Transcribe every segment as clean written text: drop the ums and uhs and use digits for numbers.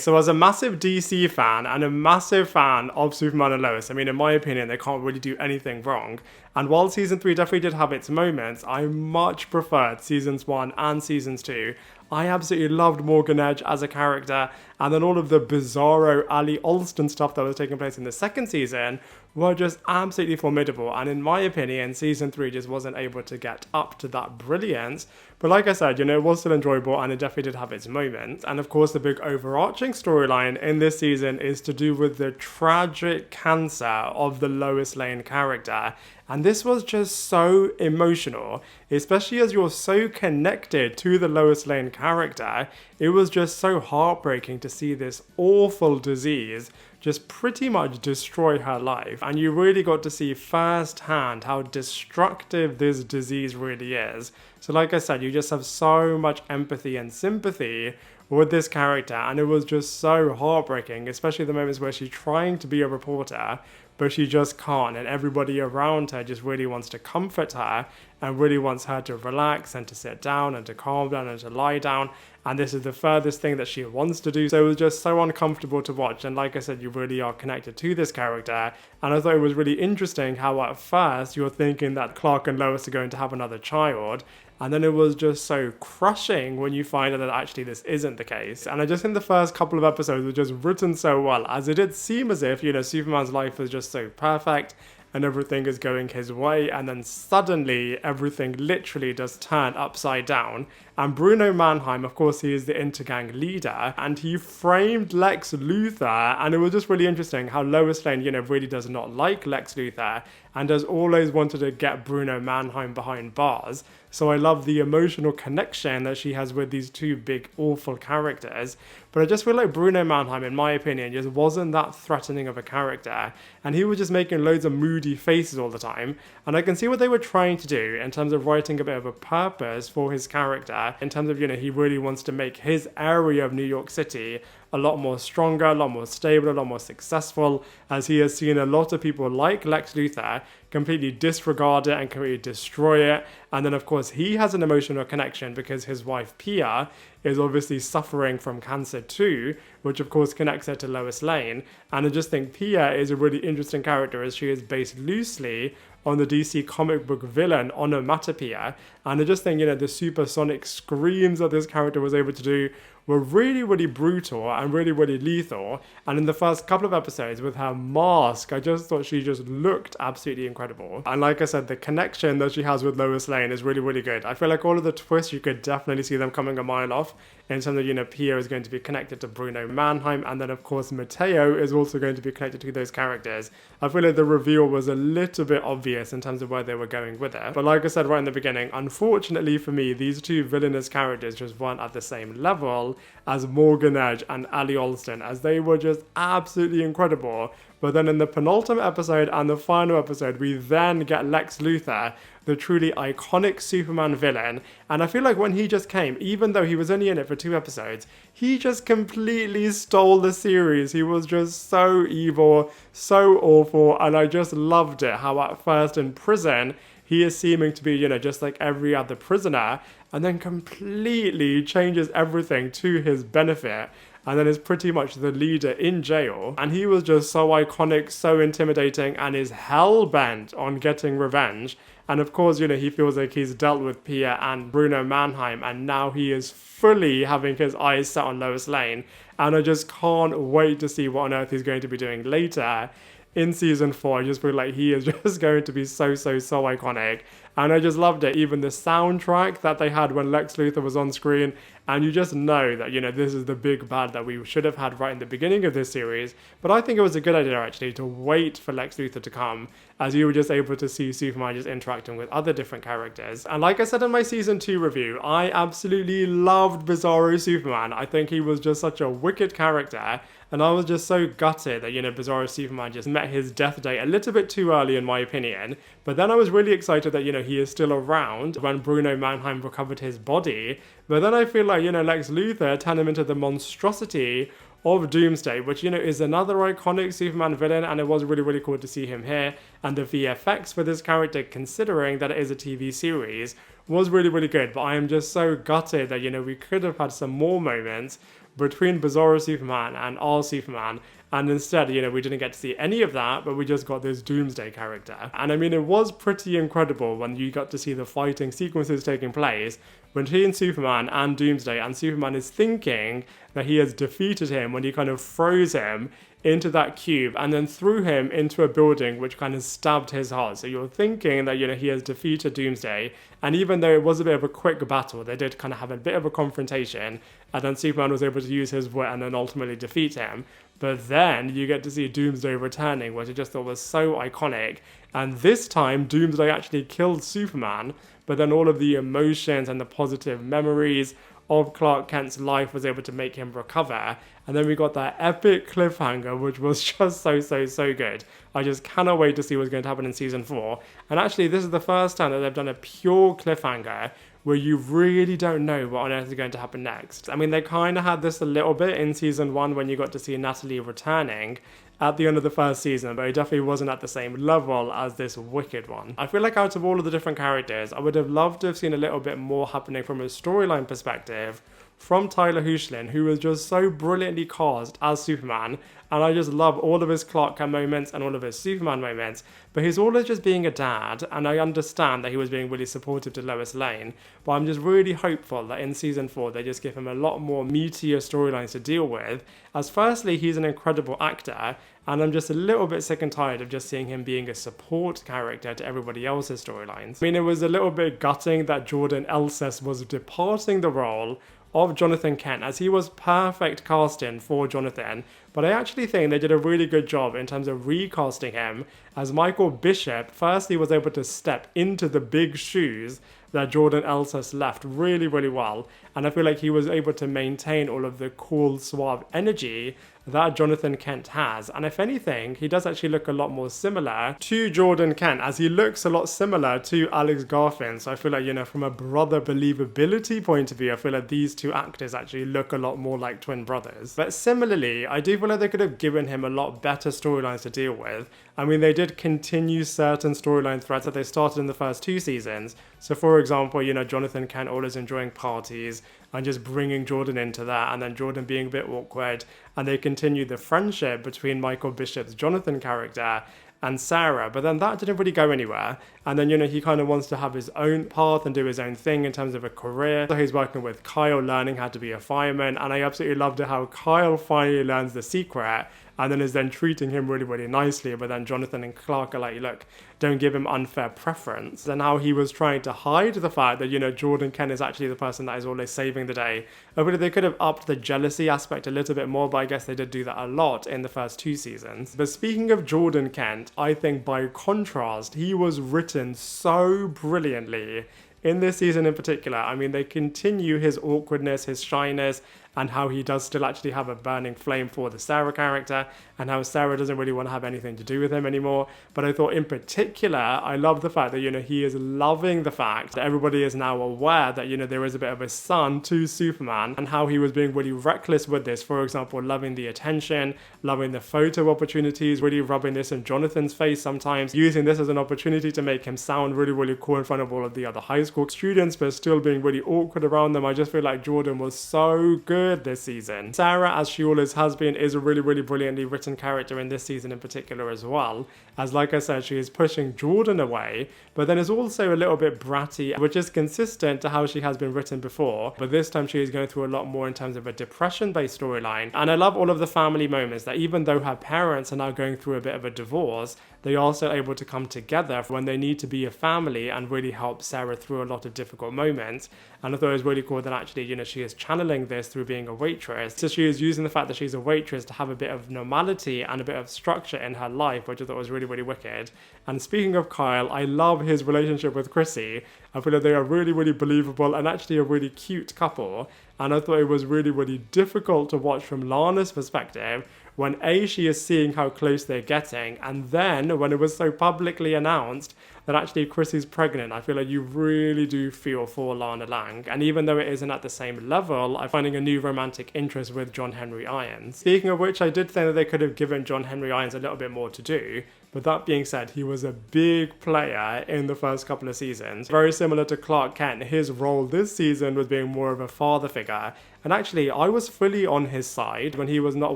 So as a massive DC fan and a massive fan of Superman and Lois, I mean, in my opinion, they can't really do anything wrong. And while season 3 definitely did have its moments, I much preferred seasons 1 and seasons 2. I absolutely loved Morgan Edge as a character, and then all of the Bizarro Ali Alston stuff that was taking place in the second season were just absolutely formidable. And in my opinion, season 3 just wasn't able to get up to that brilliance. But like I said, it was still enjoyable and it definitely did have its moments. And of course, the big overarching storyline in this season is to do with the tragic cancer of the Lois Lane character. And this was just so emotional, especially as you're so connected to the Lois Lane character. It was just so heartbreaking to see this awful disease just pretty much destroy her life. And you really got to see firsthand how destructive this disease really is. So like I said, you just have so much empathy and sympathy with this character, and it was just so heartbreaking, especially the moments where she's trying to be a reporter, but she just can't, and everybody around her just really wants to comfort her and really wants her to relax and to sit down and to calm down and to lie down, and this is the furthest thing that she wants to do. So it was just so uncomfortable to watch, and like I said, you really are connected to this character, and I thought it was really interesting how at first you're thinking that Clark and Lois are going to have another child, and then it was just so crushing when you find out that actually this isn't the case. And I just think the first couple of episodes were just written so well, as it did seem as if, Superman's life was just so perfect and everything is going his way, and then suddenly everything literally does turn upside down. And Bruno Mannheim, of course, he is the Intergang leader, and he framed Lex Luthor, and it was just really interesting how Lois Lane, really does not like Lex Luthor, and has always wanted to get Bruno Mannheim behind bars. So I love the emotional connection that she has with these two big, awful characters. But I just feel like Bruno Mannheim, in my opinion, just wasn't that threatening of a character. And he was just making loads of moody faces all the time. And I can see what they were trying to do in terms of writing a bit of a purpose for his character. In terms of, he really wants to make his area of New York City a lot more stronger, a lot more stable, a lot more successful, as he has seen a lot of people like Lex Luthor completely disregard it and completely destroy it. And then of course he has an emotional connection because his wife Pia is obviously suffering from cancer too, which of course connects her to Lois Lane. And I just think Pia is a really interesting character, as she is based loosely on the DC comic book villain Onomatopoeia. And I just think, the supersonic screams that this character was able to do were really, really brutal and really, really lethal. And in the first couple of episodes with her mask, I just thought she just looked absolutely incredible. And like I said, the connection that she has with Lois Lane is really, really good. I feel like all of the twists, you could definitely see them coming a mile off. In terms of, Pia is going to be connected to Bruno Mannheim, and then of course Matteo is also going to be connected to those characters. I feel like the reveal was a little bit obvious in terms of where they were going with it. But like I said right in the beginning, unfortunately for me, these two villainous characters just weren't at the same level as Morgan Edge and Ali Alston, as they were just absolutely incredible. But then in the penultimate episode and the final episode, we then get Lex Luthor, the truly iconic Superman villain. And I feel like when he just came, even though he was only in it for 2 episodes, he just completely stole the series. He was just so evil, so awful, and I just loved it. How at first in prison, he is seeming to be, just like every other prisoner, and then completely changes everything to his benefit, and then is pretty much the leader in jail. And he was just so iconic, so intimidating, and is hell-bent on getting revenge. And of course, he feels like he's dealt with Pia and Bruno Mannheim, and now he is fully having his eyes set on Lois Lane. And I just can't wait to see what on earth he's going to be doing later in season 4. I just feel like he is just going to be so iconic. And I just loved it. Even the soundtrack that they had when Lex Luthor was on screen. And you just know that, this is the big bad that we should have had right in the beginning of this series. But I think it was a good idea, actually, to wait for Lex Luthor to come, as you were just able to see Superman just interacting with other different characters. And like I said in my season 2 review, I absolutely loved Bizarro Superman. I think he was just such a wicked character. And I was just so gutted that, Bizarro Superman just met his death date a little bit too early, in my opinion. But then I was really excited that, he is still around when Bruno Mannheim recovered his body. But then I feel like, Lex Luthor turned him into the monstrosity of Doomsday, which, is another iconic Superman villain, and it was really, really cool to see him here. And the VFX for this character, considering that it is a TV series, was really, really good. But I am just so gutted that, we could have had some more moments between Bizarro Superman and our Superman. And instead, you know, we didn't get to see any of that, but we just got this Doomsday character. And I mean, it was pretty incredible when you got to see the fighting sequences taking place between Superman and Doomsday, and Superman is thinking that he has defeated him when he kind of throws him into that cube and then threw him into a building which kind of stabbed his heart. So you're thinking that, you know, he has defeated Doomsday, and even though it was a bit of a quick battle, they did kind of have a bit of a confrontation, and then Superman was able to use his wit and then ultimately defeat him. But then you get to see Doomsday returning, which I just thought was so iconic. And this time, Doomsday actually killed Superman, but then all of the emotions and the positive memories of Clark Kent's life was able to make him recover. And then we got that epic cliffhanger, which was just so good. I just cannot wait to see what's going to happen in season 4. And actually, this is the first time that they've done a pure cliffhanger where you really don't know what on earth is going to happen next. I mean, they kind of had this a little bit in season 1 when you got to see Natalie returning at the end of the first season, but it definitely wasn't at the same level as this Wicked one. I feel like out of all of the different characters, I would have loved to have seen a little bit more happening from a storyline perspective from Tyler Hoechlin, who was just so brilliantly cast as Superman, and I just love all of his Clark Kent moments and all of his Superman moments, but he's always just being a dad, and I understand that he was being really supportive to Lois Lane, but I'm just really hopeful that in season 4 they just give him a lot more meatier storylines to deal with, as firstly he's an incredible actor, and I'm just a little bit sick and tired of just seeing him being a support character to everybody else's storylines. I mean, it was a little bit gutting that Jordan Elsass was departing the role of Jonathan Kent, as he was perfect casting for Jonathan, but I actually think they did a really good job in terms of recasting him, as Michael Bishop firstly was able to step into the big shoes that Jordan Elsass left really well, and I feel like he was able to maintain all of the cool, suave energy that Jonathan Kent has, and if anything, he does actually look a lot more similar to Jordan Kent, as he looks a lot similar to Alex Garfin, so I feel like, you know, from a brother believability point of view, I feel like these two actors actually look a lot more like twin brothers. But similarly, I do feel like they could have given him a lot better storylines to deal with. I mean, they did continue certain storyline threads that they started in the first 2 seasons, so for example, you know, Jonathan Kent always enjoying parties, and just bringing Jordan into that, and then Jordan being a bit awkward, and they continued the friendship between Michael Bishop's Jonathan character and Sarah, but then that didn't really go anywhere, and then, you know, he kind of wants to have his own path and do his own thing in terms of a career, so he's working with Kyle, learning how to be a fireman, and I absolutely loved it how Kyle finally learns the secret, and then is then treating him really nicely, but then Jonathan and Clark are like, look, don't give him unfair preference. And how he was trying to hide the fact that, you know, Jordan Kent is actually the person that is always saving the day. I really, they could have upped the jealousy aspect a little bit more, but I guess they did do that a lot in the first 2 seasons. But speaking of Jordan Kent, I think by contrast, he was written so brilliantly in this season in particular. I mean, they continue his awkwardness, his shyness, and how he does still actually have a burning flame for the Sarah character, and how Sarah doesn't really want to have anything to do with him anymore. But I thought in particular, I love the fact that, you know, he is loving the fact that everybody is now aware that, you know, there is a bit of a son to Superman, and how he was being really reckless with this. For example, loving the attention, loving the photo opportunities, really rubbing this in Jonathan's face sometimes, using this as an opportunity to make him sound really cool in front of all of the other high school students, but still being really awkward around them. I just feel like Jordan was so good this season. Sarah, as she always has been, is a really brilliantly written character in this season in particular as well, as like I said, she is pushing Jordan away, but then is also a little bit bratty, which is consistent to how she has been written before, but this time she is going through a lot more in terms of a depression-based storyline. And I love all of the family moments, that even though her parents are now going through a bit of a divorce, they are still able to come together when they need to be a family and really help Sarah through a lot of difficult moments. And I thought it was really cool that actually, you know, she is channeling this through being a waitress. So she is using the fact that she's a waitress to have a bit of normality and a bit of structure in her life, which I thought was really wicked. And speaking of Kyle, I love his relationship with Chrissy. I feel like they are really believable and actually a really cute couple. And I thought it was really difficult to watch from Lana's perspective, when A, she is seeing how close they're getting, and then when it was so publicly announced that actually Chrissy's pregnant, I feel like you really do feel for Lana Lang. And even though it isn't at the same level, I'm finding a new romantic interest with John Henry Irons. Speaking of which, I did think that they could have given John Henry Irons a little bit more to do. But that being said, he was a big player in the first couple of seasons. Very similar to Clark Kent, his role this season was being more of a father figure. And actually, I was fully on his side when he was not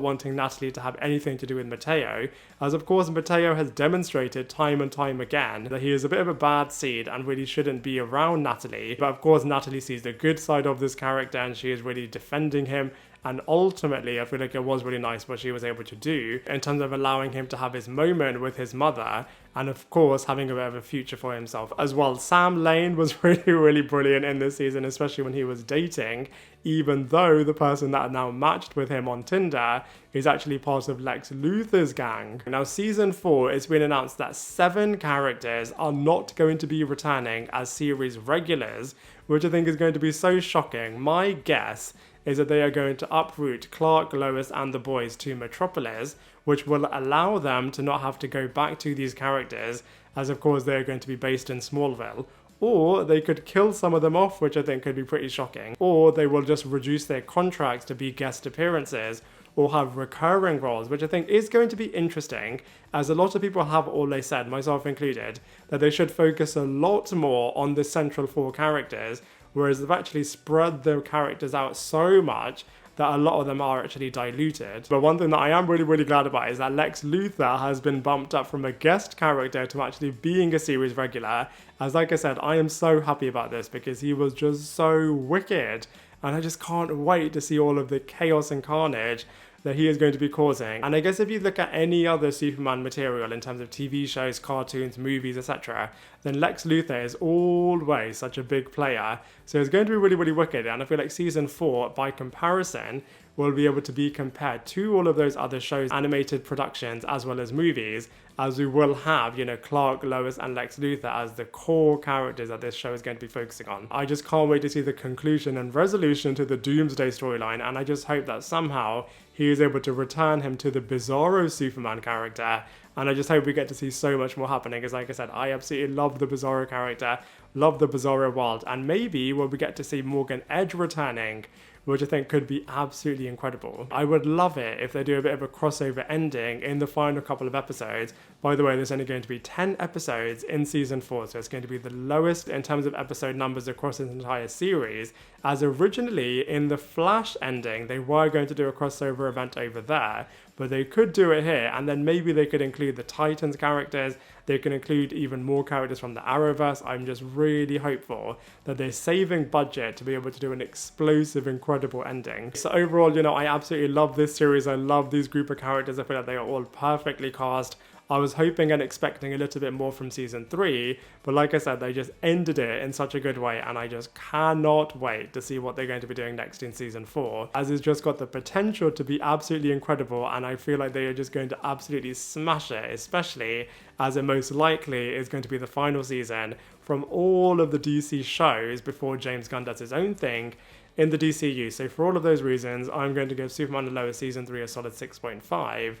wanting Natalie to have anything to do with Matteo, as of course Matteo has demonstrated time and time again that he is a bit of a bad seed and really shouldn't be around Natalie. But of course Natalie sees the good side of this character and she is really defending him. And ultimately, I feel like it was really nice what she was able to do in terms of allowing him to have his moment with his mother and, of course, having a bit of a future for himself as well. Sam Lane was really, really brilliant in this season, especially when he was dating, even though the person that now matched with him on Tinder is actually part of Lex Luthor's gang. Now, season 4, it's been announced that 7 characters are not going to be returning as series regulars, which I think is going to be so shocking. My guess is that they are going to uproot Clark, Lois, and the boys to Metropolis, which will allow them to not have to go back to these characters, as of course they are going to be based in Smallville. Or they could kill some of them off, which I think could be pretty shocking. Or they will just reduce their contracts to be guest appearances, or have recurring roles, which I think is going to be interesting, as a lot of people have always said, myself included, that they should focus a lot more on the central 4 characters, whereas they've actually spread their characters out so much that a lot of them are actually diluted. But one thing that I am really, really glad about is that Lex Luthor has been bumped up from a guest character to actually being a series regular. As like I said, I am so happy about this because he was just so wicked. And I just can't wait to see all of the chaos and carnage that he is going to be causing. And I guess if you look at any other Superman material in terms of TV shows, cartoons, movies, etc., then Lex Luthor is always such a big player. So it's going to be really, really wicked. And I feel like season 4, by comparison, will be able to be compared to all of those other shows, animated productions, as well as movies, as we will have, you know, Clark, Lois, and Lex Luthor as the core characters that this show is going to be focusing on. I just can't wait to see the conclusion and resolution to the Doomsday storyline, and I just hope that somehow he is able to return him to the Bizarro Superman character, and I just hope we get to see so much more happening, because like I said, I absolutely love the Bizarro character, love the Bizarro world, and maybe we'll get to see Morgan Edge returning, which I think could be absolutely incredible. I would love it if they do a bit of a crossover ending in the final couple of episodes. By the way, there's only going to be 10 episodes in season 4, so it's going to be the lowest in terms of episode numbers across this entire series, as originally in the Flash ending, they were going to do a crossover event over there, but they could do it here, and then maybe they could include the Titans characters, they can include even more characters from the Arrowverse. I'm just really hopeful that they're saving budget to be able to do an explosive, incredible ending. So overall, you know, I absolutely love this series. I love these group of characters. I feel like they are all perfectly cast. I was hoping and expecting a little bit more from season 3, but like I said, they just ended it in such a good way, and I just cannot wait to see what they're going to be doing next in season 4, as it's just got the potential to be absolutely incredible, and I feel like they are just going to absolutely smash it, especially as it most likely is going to be the final season from all of the DC shows before James Gunn does his own thing in the DCU. So for all of those reasons, I'm going to give Superman and Lois season 3 a solid 6.5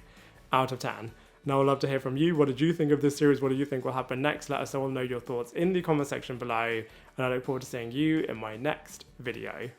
out of 10. Now I'd love to hear from you. What did you think of this series? What do you think will happen next? Let us all know your thoughts in the comment section below, and I look forward to seeing you in my next video.